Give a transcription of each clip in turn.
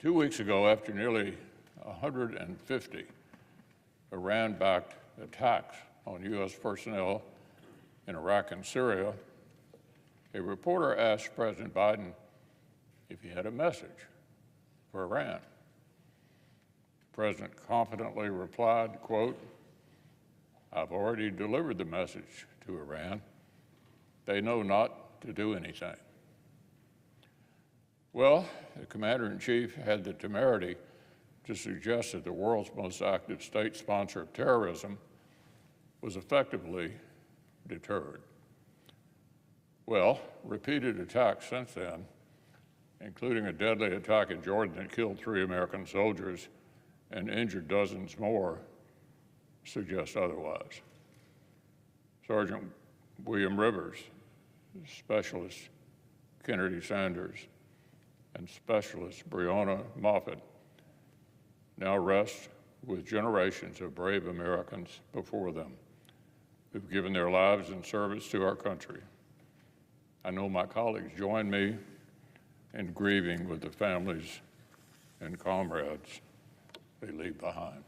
2 weeks ago, after nearly 150 Iran-backed attacks on U.S. personnel in Iraq and Syria, a reporter asked President Biden if he had a message for Iran. The president confidently replied, quote, "I've already delivered the message to Iran. They know not to do anything." Well, the commander-in-chief had the temerity to suggest that the world's most active state sponsor of terrorism was effectively deterred. Well, repeated attacks since then, including a deadly attack in Jordan that killed 3 American soldiers and injured dozens more, suggest otherwise. Sergeant William Rivers, Specialist Kennedy Sanders, and Specialist Breonna Moffett now rest with generations of brave Americans before them who've given their lives in service to our country. I know my colleagues join me in grieving with the families and comrades they leave behind.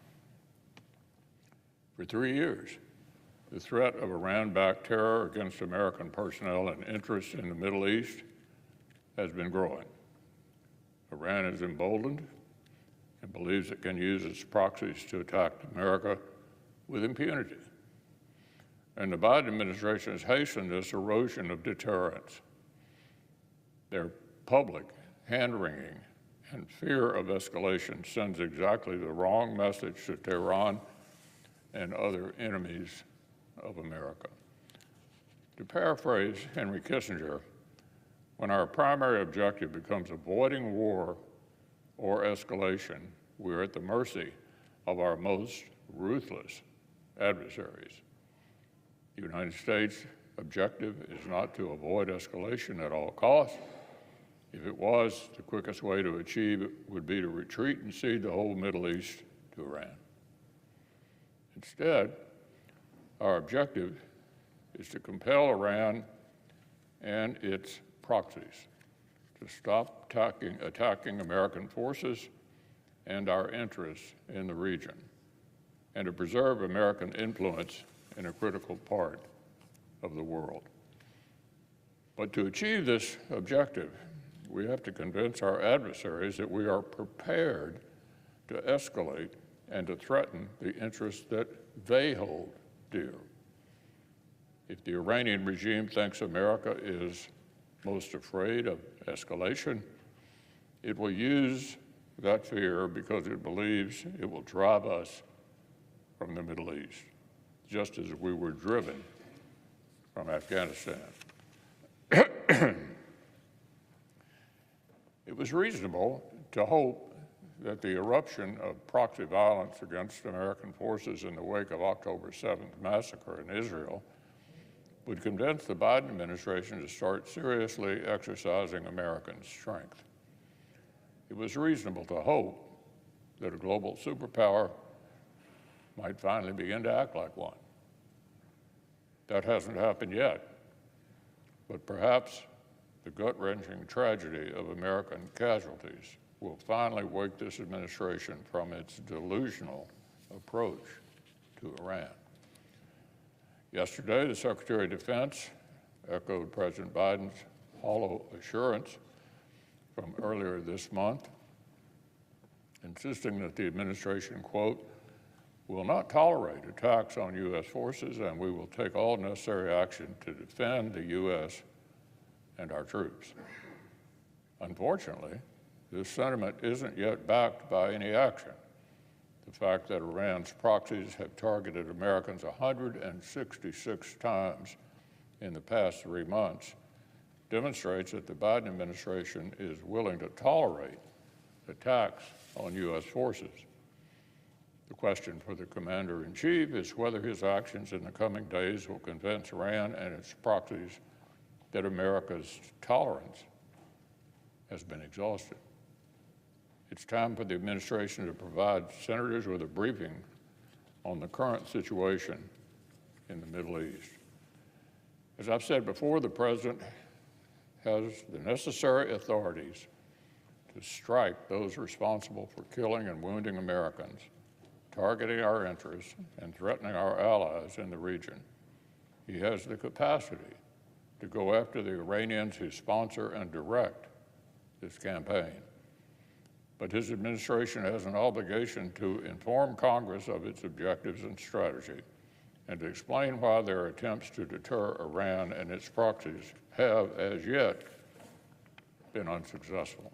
For 3 years, the threat of Iran-backed terror against American personnel and interests in the Middle East has been growing. Iran is emboldened and believes it can use its proxies to attack America with impunity. And the Biden administration has hastened this erosion of deterrence. Their public hand-wringing and fear of escalation sends exactly the wrong message to Tehran and other enemies of America. To paraphrase Henry Kissinger, when our primary objective becomes avoiding war or escalation, we're at the mercy of our most ruthless adversaries. The United States' objective is not to avoid escalation at all costs. If it was, the quickest way to achieve it would be to retreat and cede the whole Middle East to Iran. Instead, our objective is to compel Iran and its proxies to stop attacking American forces and our interests in the region, and to preserve American influence in a critical part of the world. But to achieve this objective, we have to convince our adversaries that we are prepared to escalate and to threaten the interests that they hold dear. If the Iranian regime thinks America is most afraid of escalation, it will use that fear because it believes it will drive us from the Middle East, just as we were driven from Afghanistan. It was reasonable to hope that the eruption of proxy violence against American forces in the wake of October 7th massacre in Israel would convince the Biden administration to start seriously exercising American strength. It was reasonable to hope that a global superpower might finally begin to act like one. That hasn't happened yet, but perhaps the gut-wrenching tragedy of American casualties will finally wake this administration from its delusional approach to Iran. Yesterday, the Secretary of Defense echoed President Biden's hollow assurance from earlier this month, insisting that the administration, quote, "will not tolerate attacks on U.S. forces, and we will take all necessary action to defend the U.S. and our troops." Unfortunately, this sentiment isn't yet backed by any action. The fact that Iran's proxies have targeted Americans 166 times in the past 3 months demonstrates that the Biden administration is willing to tolerate attacks on U.S. forces. The question for the commander-in-chief is whether his actions in the coming days will convince Iran and its proxies that America's tolerance has been exhausted. It's time for the administration to provide senators with a briefing on the current situation in the Middle East. As I've said before, the president has the necessary authorities to to strike those responsible for killing and wounding Americans, targeting our interests, and threatening our allies in the region. He has the capacity to go after the Iranians who sponsor and direct this campaign. But his administration has an obligation to inform Congress of its objectives and strategy, and to explain why their attempts to deter Iran and its proxies have, as yet, been unsuccessful.